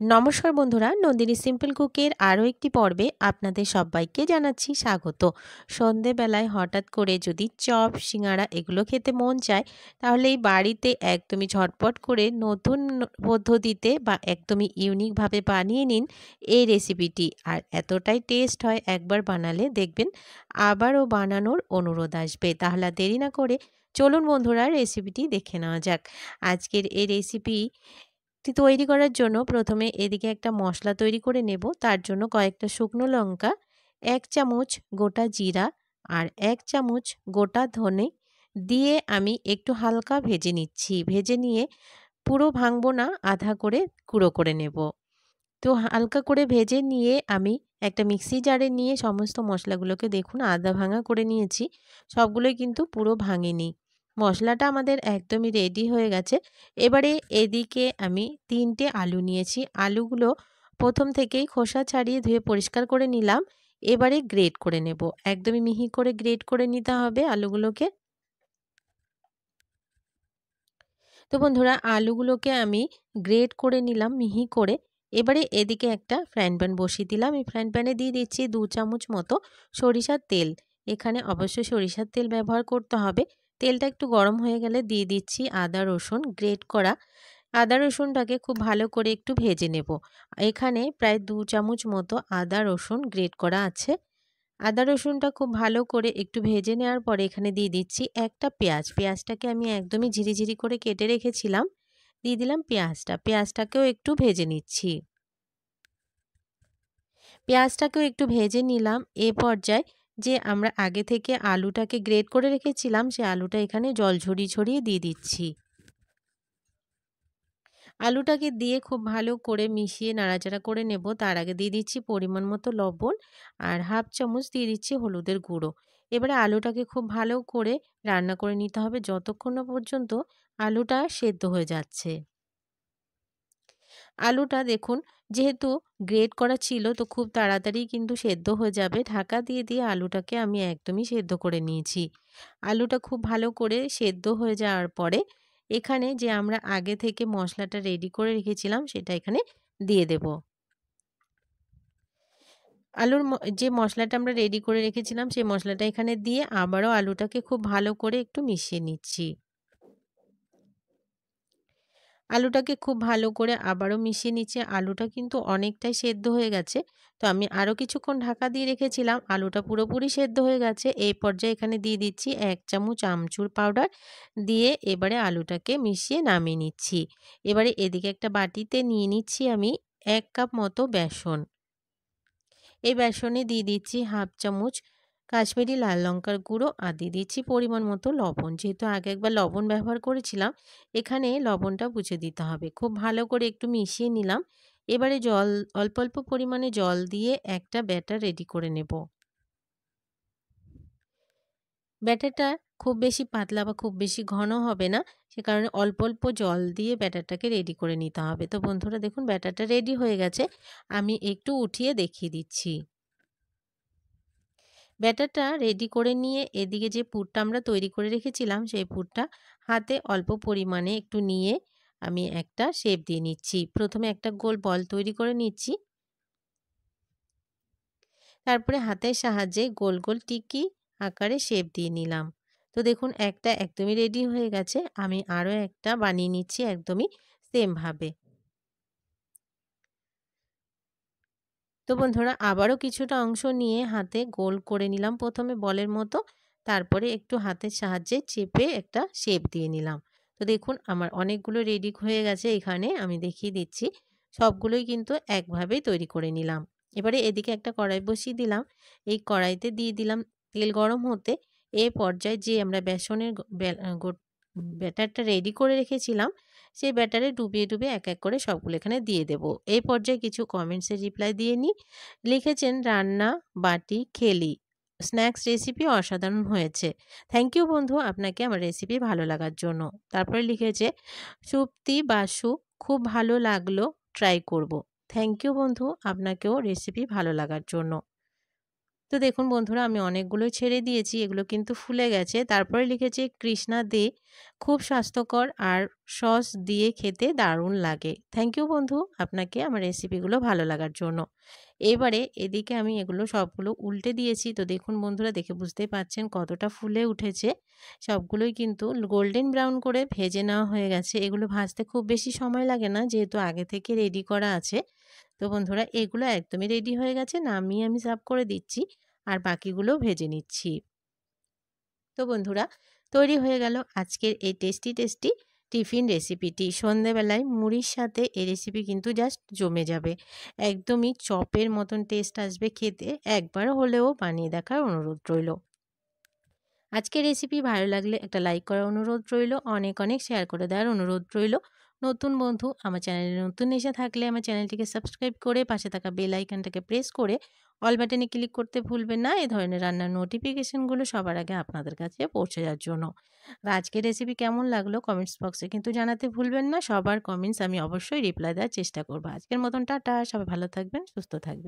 নমস্কার বন্ধুরা, নন্দিনী সিম্পল কুকের আরও একটি পর্বে আপনাদের সবাইকে জানাচ্ছি স্বাগত। সন্ধেবেলায় হঠাৎ করে যদি চপ, সিঙ্গাড়া এগুলো খেতে মন চায়, তাহলে এই বাড়িতে একদমই ঝটপট করে নতুন পদ্ধতিতে বা একদমই ইউনিকভাবে বানিয়ে নিন এই রেসিপিটি। আর এতটাই টেস্ট হয়, একবার বানালে দেখবেন আবারও বানানোর অনুরোধ আসবে। তাহলে আর দেরি না করে চলুন বন্ধুরা, রেসিপিটি দেখে নেওয়া যাক। আজকের এই রেসিপি তৈরি করার জন্য প্রথমে এদিকে একটা মশলা তৈরি করে নেব। তার জন্য কয়েকটা শুকনো লঙ্কা, ১ চামচ গোটা জিরা আর ১ চামচ গোটা ধনে দিয়ে আমি একটু হালকা ভেজে নিচ্ছি। ভেজে নিয়ে পুরো ভাঙবো না, আধা করে গুঁড়ো করে নেব। তো হালকা করে ভেজে নিয়ে আমি একটা মিক্সি জারে নিয়ে সমস্ত মশলাগুলোকে দেখুন আধা ভাঙা করে নিয়েছি। সবগুলোই কিন্তু পুরো ভাঙিনি। মশলাটা আমাদের একদমই রেডি হয়ে গেছে। এবারে এদিকে আমি ৩ টে আলু নিয়েছি। আলুগুলো প্রথম থেকেই খোসা ছাড়িয়ে ধুয়ে পরিষ্কার করে নিলাম। এবারে গ্রেট করে নেব। একদমই মিহি করে গ্রেট করে নিতে হবে আলুগুলোকে। তো বন্ধুরা, আলুগুলোকে আমি গ্রেট করে নিলাম মিহি করে। এবারে এদিকে একটা ফ্রাইং প্যান বসিয়ে দিলাম। এই ফ্রাইং প্যানে দিয়ে দিচ্ছি ২ চামচ মতো সরিষার তেল। এখানে অবশ্যই সরিষার তেল ব্যবহার করতে হবে। তেলটা একটু গরম হয়ে গেলে দিয়ে দিচ্ছি আদা রসুন গ্রেট করা। আদা রসুনটাকে খুব ভালো করে একটু ভেজে নেব। এখানে প্রায় ২ চামচ মতো আদা রসুন গ্রেট করা আছে। আদা রসুনটা খুব ভালো করে একটু ভেজে নেওয়ার পরে এখানে দিয়ে দিচ্ছি একটা পেঁয়াজ। পেঁয়াজটাকে আমি একদমই ঝিরিঝিরি করে কেটে রেখেছিলাম। দিয়ে দিলাম পেঁয়াজটা। পেঁয়াজটাকেও একটু ভেজে নিচ্ছি। পেঁয়াজটাকেও একটু ভেজে নিলাম। এ পর্যায়ে যে আমরা আগে থেকে আলুটাকে গ্রেট করে রেখেছিলাম, সে আলুটা এখানে জল ঝরিয়ে ছড়িয়ে দিয়ে দিচ্ছি। আলুটাকে দিয়ে খুব ভালো করে মিশিয়ে নাড়াচাড়া করে নেব। তার আগে দিয়ে দিচ্ছি পরিমাণ মতো লবণ আর 1/2 চামচ দিয়ে দিচ্ছি হলুদের গুঁড়ো। এবারে আলুটাকে খুব ভালো করে রান্না করে নিতে হবে যতক্ষণ না পর্যন্ত আলুটা সেদ্ধ হয়ে যাচ্ছে। আলুটা দেখুন, যেহেতু গ্রেট করা ছিল তো খুব তাড়াতাড়ি কিন্তু সেদ্ধ হয়ে যাবে। ঢাকা দিয়ে দিয়ে আলুটাকে আমি একদমই সেদ্ধ করে নিয়েছি। আলুটা খুব ভালো করে সেদ্ধ হয়ে যাওয়ার পরে এখানে যে আমরা আগে থেকে মশলাটা রেডি করে রেখেছিলাম সেটা এখানে দিয়ে দেব। আলুর যে মশলাটা আমরা রেডি করে রেখেছিলাম সেই মশলাটা এখানে দিয়ে আবারও আলুটাকে খুব ভালো করে একটু মিশিয়ে নিচ্ছি। আলুটাকে খুব ভালো করে আবারও মিশিয়ে নিচ্ছি। আলুটা কিন্তু অনেকটাই সেদ্ধ হয়ে গেছে। তো আমি আরও কিছুক্ষণ ঢাকা দিয়ে রেখেছিলাম। আলুটা পুরোপুরি সেদ্ধ হয়ে গেছে। এই পর্যায়ে এখানে দিয়ে দিচ্ছি ১ চামচ আমচুর পাউডার। দিয়ে এবারে আলুটাকে মিশিয়ে নামিয়ে নিচ্ছি। এবারে এদিকে একটা বাটিতে নিয়ে নিচ্ছি আমি ১ কাপ মতো বেসন। এই বেসনে দিয়ে দিচ্ছি 1/2 চামচ কাশ্মীরি লাল লঙ্কার গুঁড়ো আর দিয়ে দিচ্ছি পরিমাণ মতো লবণ। যেহেতু আগে একবার লবণ ব্যবহার করেছিলাম, এখানে লবণটা বুঝে দিতে হবে। খুব ভালো করে একটু মিশিয়ে নিলাম। এবারে অল্প অল্প পরিমাণে জল দিয়ে একটা ব্যাটার রেডি করে নেব। ব্যাটারটা খুব বেশি পাতলা বা খুব বেশি ঘন হবে না। সে কারণে অল্প অল্প জল দিয়ে ব্যাটারটাকে রেডি করে নিতে হবে। তো বন্ধুরা দেখুন, ব্যাটারটা রেডি হয়ে গেছে। আমি একটু উঠিয়ে দেখিয়ে দিচ্ছি। ব্যাটারটা রেডি করে নিয়ে এদিকে যে পুরটা আমরা তৈরি করে রেখেছিলাম সেই পুরটা হাতে অল্প পরিমাণে একটু নিয়ে আমি একটা শেপ দিয়ে নিচ্ছি। প্রথমে একটা গোল বল তৈরি করে নিচ্ছি। তারপরে হাতের সাহায্যে গোল গোল টিকি আকারে শেপ দিয়ে নিলাম। তো দেখুন, একটা একদমই রেডি হয়ে গেছে। আমি আরও একটা বানিয়ে নিচ্ছি একদমই সেম ভাবে। তো বন্ধুরা, আবারও কিছুটা অংশ নিয়ে হাতে গোল করে নিলাম প্রথমে বলের মতো। তারপরে একটু হাতের সাহায্যে চেপে একটা শেপ দিয়ে নিলাম। তো দেখুন, আমার অনেকগুলো রেডি হয়ে গেছে। এখানে আমি দেখিয়ে দিচ্ছি। সবগুলোই কিন্তু একভাবেই তৈরি করে নিলাম। এবারে এদিকে একটা কড়াই বসিয়ে দিলাম। এই কড়াইতে দিয়ে দিলাম তেল গরম হতে। এ পর্যায়ে যে আমরা বেসনের ব্যাটারটা রেডি করে রেখেছিলাম, সেই ব্যাটারে ডুবিয়ে ডুবিয়ে এক এক করে সবগুলো এখানে দিয়ে দেব। এই পর্যায়ে কিছু কমেন্টসের রিপ্লাই দিয়ে নিই। লিখেছেন, রান্না বাটি খেলি, স্ন্যাক্স রেসিপি অসাধারণ হয়েছে। থ্যাংক ইউ বন্ধু, আপনাকে আমার রেসিপি ভালো লাগার জন্য। তারপরে লিখেছে, সুপ্তি বাসু, খুব ভালো লাগলো, ট্রাই করব। থ্যাংক ইউ বন্ধু, আপনাকেও রেসিপি ভালো লাগার জন্য। তো দেখুন বন্ধুরা, আমি অনেকগুলোই ছেড়ে দিয়েছি। এগুলো কিন্তু ফুলে গেছে। তারপরে লিখেছে কৃষ্ণা দে, খুব স্বাস্থ্যকর আর সস দিয়ে খেতে দারুণ লাগে। থ্যাংক ইউ বন্ধু আপনাকে আমার রেসিপিগুলো ভালো লাগার জন্য। এবারে এদিকে আমি এগুলো সবগুলো উল্টে দিয়েছি। তো দেখুন বন্ধুরা, দেখে বুঝতেই পারছেন কতটা ফুলে উঠেছে। সবগুলোই কিন্তু গোল্ডেন ব্রাউন করে ভেজে নেওয়া হয়ে গেছে। এগুলো ভাজতে খুব বেশি সময় লাগে না, যেহেতু আগে থেকে রেডি করা আছে। তো বন্ধুরা, এগুলো একদমই রেডি হয়ে গেছে। নামিয়ে আমি সার্ভ করে দিচ্ছি। আর বাকিগুলোও ভেজে নিচ্ছি। তো বন্ধুরা, তৈরি হয়ে গেল আজকের এই টেস্টি টিফিন রেসিপিটি। সন্ধ্যেবেলায় মুড়ির সাথে এই রেসিপি কিন্তু জাস্ট জমে যাবে। একদমই চপের মতন টেস্ট আসবে খেতে। একবার হলেও বানিয়ে দেখার অনুরোধ রইল। আজকের রেসিপি ভালো লাগলে একটা লাইক করার অনুরোধ রইল। অনেক শেয়ার করে দেওয়ার অনুরোধ রইল। নতুন বন্ধু আমার চ্যানেলে নতুন এসে থাকলে আমার চ্যানেলটিকে সাবস্ক্রাইব করে পাশে থাকা বেল আইকনটাকে প্রেস করে অল বাটনে ক্লিক করতে ভুলবেন না, এ ধরনের রান্নার নোটিফিকেশনগুলো সবার আগে আপনাদের কাছে পৌঁছে যাওয়ার জন্য। আর আজকের রেসিপি কেমন লাগলো কমেন্টস বক্সে কিন্তু জানাতে ভুলবেন না। সবার কমেন্টস আমি অবশ্যই রিপ্লাই দেওয়ার চেষ্টা করব। আজকের মতন টাটা, সবাই ভালো থাকবেন, সুস্থ থাকবেন।